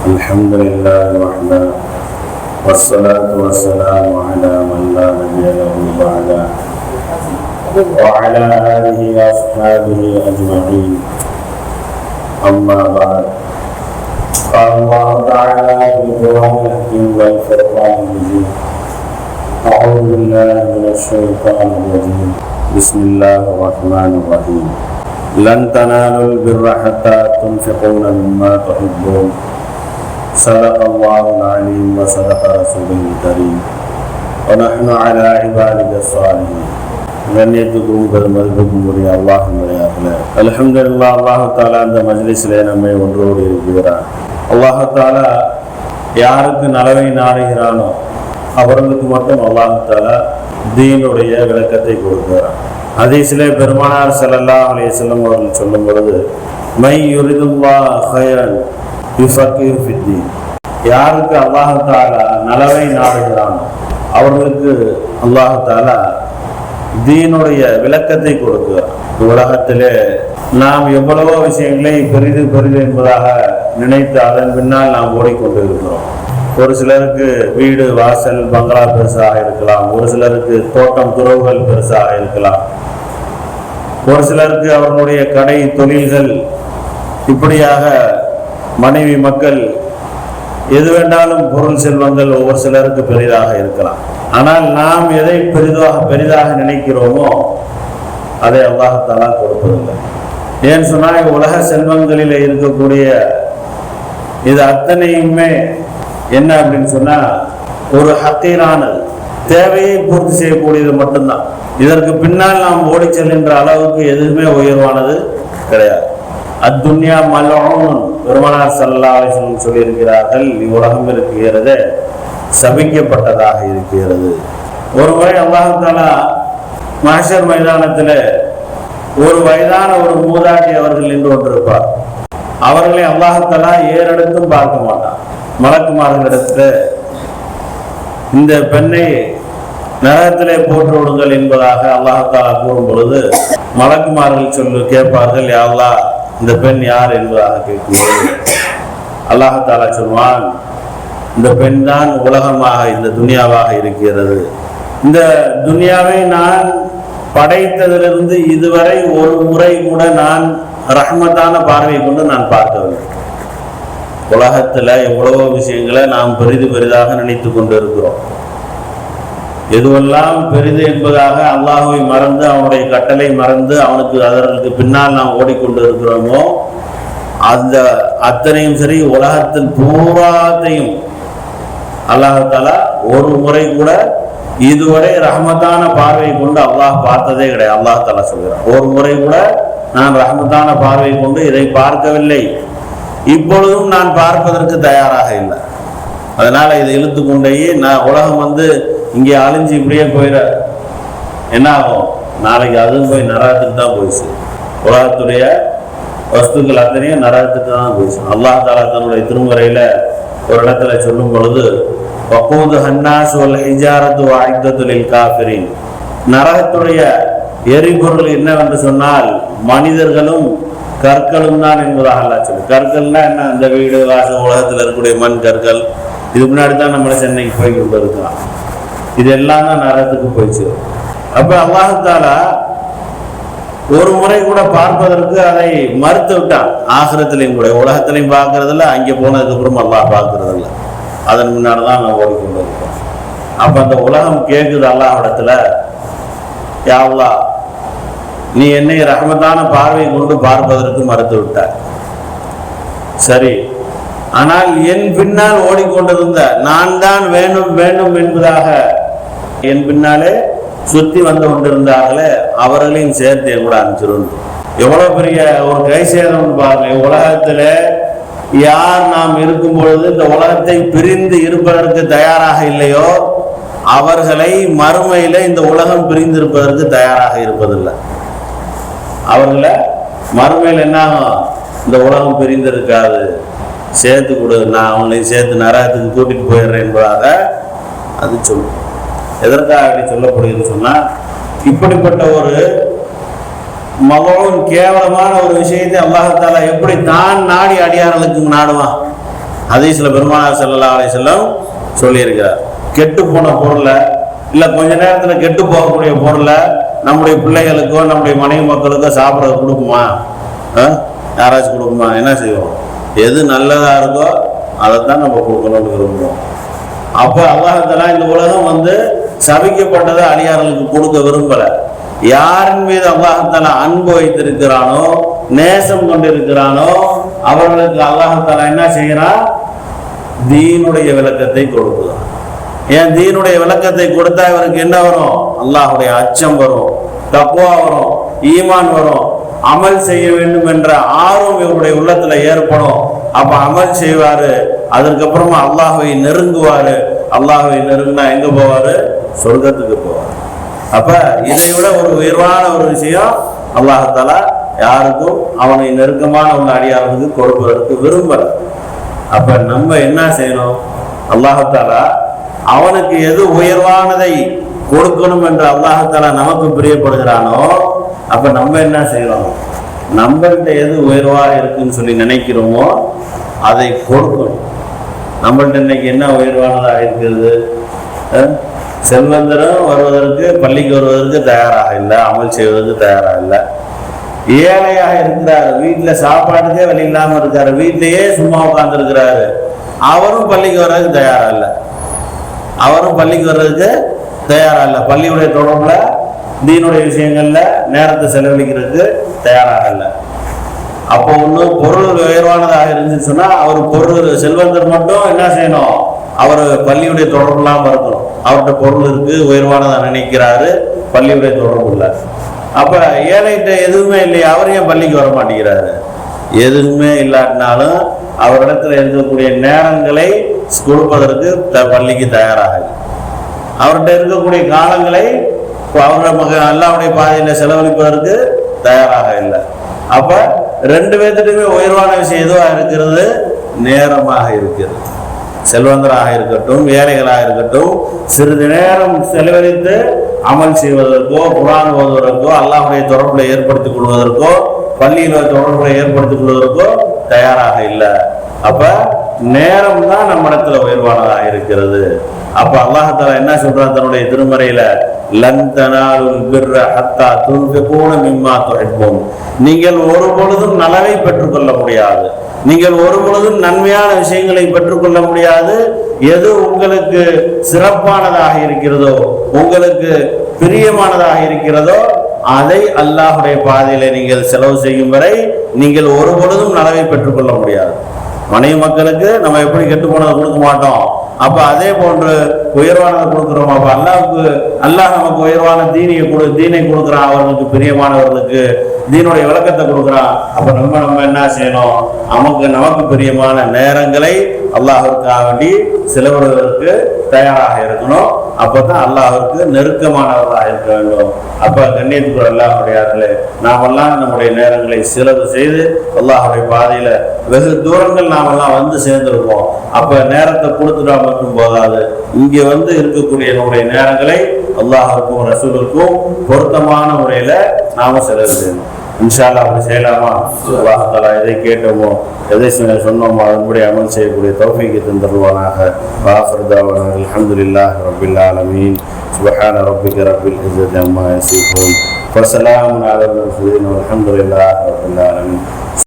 الحمد لله وحده والصلاة والسلام على من لا نبي له بعده وعلى آله وأصحابه أجمعين. أما بعد، قال الله تعالى في القرآن الحكيم والفرقان المجيد: أعوذ بالله من الشيطان الرجيم. بسم الله الرحمن الرحيم. لن تنالوا البر حتى تنفقون مما تحبون. صدق الله العليم وصدق رسوله الكريم ونحن على عبادك الصالحين. கண்ணியத்துக்கும் பெருமதிப்புக்கும் உரிய அல்லாஹ்வுடைய அல்ஹம்துலில்லாஹ். அல்லாஹ் தஆலா அந்த மஜ்லிஸிலே நம்மை ஒன்றோடு இருக்கிறார். அல்லாஹ் தஆலா யாருக்கு நலவை நாடுகிறானோ அவர்களுக்கு மட்டும் அல்லாஹ் தஆலா தீனுடைய விளக்கத்தை கொடுக்கிறார். ஹதீஸிலே பெருமானார் ஸல்லல்லாஹு அலைஹி வஸல்லம் அவர்கள் சொல்லும் பொழுது, மை யுரிதுல்லாஹு கைரன் யுஃபக்கிஹு ஃபித்தீன். யாருக்கு அல்லாஹ் தஆலா நலவை நாடுகிறானோ அவர்களுக்கு அல்லாஹ் தஆலா தீனுடைய விளக்கத்தை கொடுக்கிறார். உலகத்திலே நாம் எவ்வளவோ விஷயங்களை பெரிது பெரிது என்பதாக நினைத்து அதன் பின்னால் நாம் ஓடிக்கொண்டு இருக்கிறோம். ஒரு சிலருக்கு வீடு வாசல் பங்களா பெருசாக இருக்கலாம், ஒரு சிலருக்கு தோட்டம் துறவுகள் பெருசாக இருக்கலாம், ஒரு சிலருக்கு அவர்களுடைய கடை தொழில்கள், இப்படியாக மனைவி மக்கள், எது வேண்டாலும் பொருள் செல்வங்கள் ஒவ்வொரு சிலருக்கு பெரிதாக இருக்கலாம். ஆனால் நாம் எதை பெரிதாக நினைக்கிறோமோ அதை அல்லாஹ் தஆலா கொடுப்பதில்லை. ஏன்னு சொன்னால் உலக செல்வங்களில் இருக்கக்கூடிய இது அத்தனையுமே என்ன அப்படின்னு சொன்னா ஒரு ஹக்கீரானது, தேவையை பூர்த்தி செய்யக்கூடியது மட்டும்தான். இதற்கு பின்னால் நாம் ஓடி செல்கின்ற அளவுக்கு எதுவுமே உயர்வானது கிடையாது. அத்துன்யா மல்ஊன். பெருமானார் ஸல்லல்லாஹு அலைஹி வஸல்லம் சொல்லியிருக்கிறார்கள், இவ்வுலகம் இருக்கிறது சபிக்கப்பட்டதாக இருக்கிறது. ஒரு முறை அல்லாஹ் தஆலா மஹ்ஷர் மைதானத்தில் ஒரு வயதான ஒரு மூதாட்டி அவர்கள் நின்று கொண்டிருப்பார். அவர்களை அல்லாஹ் தஆலா ஏறெடுத்தும் பார்க்க மாட்டான். மலக்குமார்களிடத்தில் இந்த பெண்ணை நரகத்திலே போட்டு விடுங்கள் என்பதாக அல்லாஹ் தஆலா கூறும் பொழுது மலக்குமார்கள் கேட்பார்கள், யா அல்லாஹ், இந்த பெண் யார் என்பதாக கேட்கும்போது அல்லாஹ் தஆலா சொல்வான், இந்த பெண் தான் உலகமாக இந்த துனியாவாக இருக்கிறது. இந்த துனியாவை நான் படைத்ததிலிருந்து இதுவரை ஒரு முறை கூட நான் ரஹ்மத்தான பார்வை கொண்டு நான் பார்க்கவில்லை. உலகத்துல எவ்வளவோ விஷயங்களை நாம் பெரிதாக நினைத்து கொண்டு இருக்கிறோம். எதுவெல்லாம் பெரிது என்பதாக அல்லாஹ்வை மறந்து அவனுடைய கட்டளை மறந்து அதற்கு பின்னால் நாம் ஓடிக்கொண்டு இருக்கிறோமோ அந்த அத்தனையும் சரி, உலகத்தில் பூராத்தையும் அல்லாஹ் தஆலா ஒரு முறை கூட இதுவரை ரஹ்மத்தான பார்வை கொண்டு அல்லாஹ் பார்த்ததே கிடையாது. அல்லாஹ் தஆலா சொல்கிறார், ஒரு முறை கூட நான் ரஹ்மத்தான பார்வை கொண்டு இதை பார்க்கவில்லை, இப்பொழுதும் நான் பார்ப்பதற்கு தயாராக இல்லை. அதனால இதை இழுத்து கொண்டே உலகம் இங்கே அழிஞ்சு இப்படியே போயிட என்ன ஆகும்? நாளைக்கு அதுவும் போய் நரகத்துக்கு தான் போயிடுச்சு. உலகத்துடைய வஸ்துக்கள் அத்தனையும் நரகத்துக்கு தான் போயிடுச்சு. அல்லாஹ் தஆலா தன்னுடைய திருமுறையில ஒரு இடத்துல சொல்லும் பொழுது, வகூது ஹன்னாஸ் வல் ஹிஜாரத்து வஅஇத்தத்து லில் காஃபிரின். நரகத்துடைய எரிபொருள் என்னவென்று சொன்னால் மனிதர்களும் கற்களும் தான் என்பதாக அல்லாஹ் சொல்லு. கற்கள்னா என்ன? இந்த வீடு வாசல் உலகத்தில் இருக்கக்கூடிய மண் கற்கள். இது முன்னாடி தான் நம்மளை சென்னைக்கு போய் கொண்டு இருக்கலாம். இதெல்லாம் தான் நரகத்துக்கு போயிடுச்சு. அப்ப அல்லாஹ் தஆலா ஒரு முறை கூட பார்ப்பதற்கு அதை மறுத்து விட்டான். ஆகிரத்திலையும் கூட, உலகத்திலையும் பார்க்கறதில்ல, அங்கே போனதுக்கு அப்புறம் அல்லாஹ் பார்க்கறதில்ல. அதன் முன்னாடி தான் நான் ஓடிக்கொண்டு இருக்கோம். அப்ப அந்த உலகம் கேட்குது அல்லாஹ் இடத்துல, யா அல்லாஹ், நீ என்னை ரஹ்மத்தான பார்வை கொண்டு பார்ப்பதற்கு மறுத்து விட்டாய். சரி, ஆனால் என் பின்னால் ஓடிக்கொண்டிருந்த நான் தான் வேண்டும் வேண்டும் என்பதாக என் பின்னாலே சுத்தி வந்து கொண்டிருந்தார்களே அவர்களையும் சேர்த்து கூட அனுப்பிச்சிடும். எவ்வளவு பெரிய ஒரு கை சேதம் பாருங்க. உலகத்துல யார் நாம் இருக்கும் பொழுது இந்த உலகத்தை பிரிந்து இருப்பதற்கு தயாராக இல்லையோ அவர்களை மறுமையில இந்த உலகம் பிரிந்து இருப்பதற்கு தயாராக இருப்பதில்லை. அவர்களை மறுமையில் என்ன ஆகும்? இந்த உலகம் பிரிந்திருக்காது, சேர்த்து கொடு, நான் அவங்களையும் சேர்த்து நரகத்துக்கு கூட்டிட்டு போயிடுறேன் என்பதாக அது சொல்லும். எதற்காக அப்படி சொல்லப்படுகிறது சொன்னா, இப்படிப்பட்ட ஒரு மகன் கேவலமான ஒரு விஷயத்தை அல்லாஹ் தஆலா எப்படி தான் நாடி அடியார்களுக்கு நாடுவான்? ஹதீஸ்ல பெருமானார் ஸல்லல்லாஹு அலைஹி வஸல்லம் சொல்லியிருக்கிறார். கெட்டு போன பொருளை இல்லை கொஞ்ச நேரத்தில் கெட்டு போகக்கூடிய பொருளை நம்முடைய பிள்ளைகளுக்கோ நம்முடைய மனைவி மக்களுக்கோ சாப்பிட்றது கொடுக்குமா? யாராச்சும் கொடுக்குமா? என்ன செய்வோம்? எது நல்லதா இருக்கோ அதைத்தான் நம்ம கொடுக்கணும்னு விரும்புவோம். அப்போ அல்லாஹ் தஆலா இந்த உலகம் வந்து சபிக்கப்பட்டதை அடியார்களுக்கு கொடுக்க விரும்பல. யாரின் மீது அல்லாஹ் தஆலா அன்பு வைத்திருக்கிறானோ, நேசம் கொண்டிருக்கிறானோ அவர்களுக்கு அல்லாஹ் தஆலா என்ன செய்கிறான்? தீனுடைய விளக்கத்தை கொடுக்குறான். ஏன் தீனுடைய விளக்கத்தை கொடுத்தா இவருக்கு என்ன வரும்? அல்லாஹுடைய அச்சம் வரும், தக்வா வரும், ஈமான் வரும், அமல் செய்ய வேண்டும் என்ற ஆர்வம் இவருடைய உள்ளத்துல ஏற்படும். அப்ப அமல் செய்வாரு, அதற்கப்புறமா அல்லாஹ்வை நெருங்குவாரு. அல்லாஹ்வை நெருங்கினா எங்க போவாரு? சொர்க்கத்துக்கு போவார். அப்ப இதை விட ஒரு உயர்வான ஒரு விஷயம் அல்லாஹ் தஆலா யாருக்கும் அவனை நெருக்கமான உள்ள அடியார்களுக்கு கொடுப்பதற்கு விரும்பல. அப்ப நம்ம என்ன செய்யணும்? அல்லாஹ் தஆலா அவனுக்கு எது உயர்வானதை கொடுக்கணும் என்று அல்லாஹ் தஆலா நமக்கு பிரியப்படுகிறானோ அப்ப நம்ம என்ன செய்யணும்? நம்மள்கிட்ட எது உயர்வாக இருக்குன்னு சொல்லி நினைக்கிறோமோ அதை கொடுக்கணும். நம்மள்கிட்ட இன்னைக்கு என்ன உயர்வானதாக இருக்கிறது? செல்வந்தரும் வருவதற்கு, பள்ளிக்கு வருவதற்கு தயாராக இல்லை, அமல் செய்வதற்கு தயாராக இல்லை. ஏழையாக இருக்கிறார், வீட்டில் சாப்பாட்டுக்கே வழி இல்லாமல் இருக்காரு, வீட்டிலேயே சும்மா உட்கார்ந்து இருக்கிறாரு, அவரும் பள்ளிக்கு வர்றதுக்கு தயாராக இல்லை. தயாராக இல்லை. பள்ளியுடைய தொடர்புல தீனுடைய விஷயங்கள்ல நேரத்தை செலவழிக்கிறதுக்கு தயாராக இல்லை. அப்போ ஒன்று பொருள் உயர்வானதாக இருந்துச்சுன்னு சொன்னா அவர் பொருள் செல்வந்தர் மட்டும் என்ன செய்யணும்? அவர் பள்ளியுடைய தொடர்பு இல்லாமல் இருக்கணும். அவர்கிட்ட பொருள் இருக்கு, உயர்வானதாக நினைக்கிறாரு, பள்ளியுடைய தொடர்பு இல்லை. அப்ப ஏழைகிட்ட எதுவுமே இல்லையா, அவர் ஏன் பள்ளிக்கு வர மாட்டேங்கிறாரு? எதுவுமே இல்லாட்டினாலும் அவரிடத்துல இருக்கக்கூடிய நேரங்களை கொடுப்பதற்கு பள்ளிக்கு தயாராக இல்லை. அவர்கிட்ட இருக்கக்கூடிய காலங்களை அவருடைய அல்லாஹ்வுடைய பாதையில செலவழிப்பதற்கு தயாராக இல்லை. அப்ப ரெண்டு பேர்த்துட்டுமே உயர்வான விஷயம் எதுவாக இருக்கிறது? நேரமாக இருக்கிறது. செல்வந்தராக இருக்கட்டும், ஏழைகளாக இருக்கட்டும், சிறிது நேரம் செலவழித்து அமல் செய்வதற்கோ, குர்ஆன் ஓதுவதற்கோ, அல்லாஹ்வுடைய தொடர்புகளை ஏற்படுத்திக் கொள்வதற்கோ, பள்ளியில் தொடர்புகளை ஏற்படுத்திக் கொள்வதற்கோ தயாராக இல்லை. அப்ப நேரம் தான் நம்ம இடத்துல உயர்வானதாக இருக்கிறது. அப்ப அல்லாஹ் தஆலா என்ன சொல்றான் தன்னுடைய திருமறையில? லன் தனாலுல் பிர்ர ஹத்தா துன்ஃபிகூன மிம்மா துஹிப்பூன். நீங்கள் ஒரு பொழுதும் நலவை பெற்றுக்கொள்ள முடியாது, நீங்கள் ஒரு பொழுதும் நன்மையான விஷயங்களை பெற்றுக்கொள்ள முடியாது. எது உங்களுக்கு சிறப்பானதாக இருக்கிறதோ, உங்களுக்கு பிரியமானதாக இருக்கிறதோ அதை அல்லாஹ்வுடைய பாதையில நீங்கள் செலவு செய்யும் வரை நீங்கள் ஒரு பொழுதும் நலவை பெற்றுக்கொள்ள முடியாது. மனைவி மக்களுக்கு நம்ம எப்படி கெட்டு போனதை கொடுக்க மாட்டோம், அப்ப அதே போன்று உயர்வானதை கொடுக்குறோம். அப்ப அல்லாஹ் நமக்கு உயர்வான தீனை கொடுக்குறான், அவர்களுக்கு பிரியமானவர்களுக்கு தீனுடைய விளக்கத்தை கொடுக்குறான். அப்ப நம்ம என்ன செய்யணும்? நமக்கு பிரியமான நேரங்களை அல்லாஹ்விற்காக வேண்டி செலவிடுவதற்கு தயாராக இருக்கணும். அப்பதான் அல்லாஹ்விற்கு நெருக்கமானவர்களாக இருக்க வேண்டும். அப்ப கண்ணியத்துக்குரிய அல்லாஹ்வுடையார்களே, நாமெல்லாம் நம்முடைய நேரங்களை செலவு செய்து அல்லாஹ்வுடைய பாதையில வெகு தூரங்கள் நாமெல்லாம் வந்து சேர்ந்திருப்போம். அப்ப நேரத்தை கொடுத்துட்டா மட்டும் போதாது, இங்க வந்து இருக்கக்கூடிய நம்முடைய நேரங்களை அல்லாஹ்வுக்கும் ரசூலுக்கும் பொருத்தமான முறையில நாம செலவு செய்யணும். இன்ஷா அல்லாஹ் அப்படி செய்யலாமா? அல்லாஹ் தஆலா எதை கேட்டோமோ, எதை சொன்னோமோ அதன்படி அமல் செய்யக்கூடிய தௌஃபீக்கை தந்தருவானாக. வாஃபிர் தஅவானா அல்ஹம்துலில்லாஹி ரப்பில் ஆலமீன். சுப்ஹான ரப்பிக ரப்பில் இஸ்ஸத்தி அம்மா யசிஃபூன். வஸலாமுன் அலல் முர்ஸலீன் வல்ஹம்துலில்லாஹி ரப்பில் ஆலமீன்.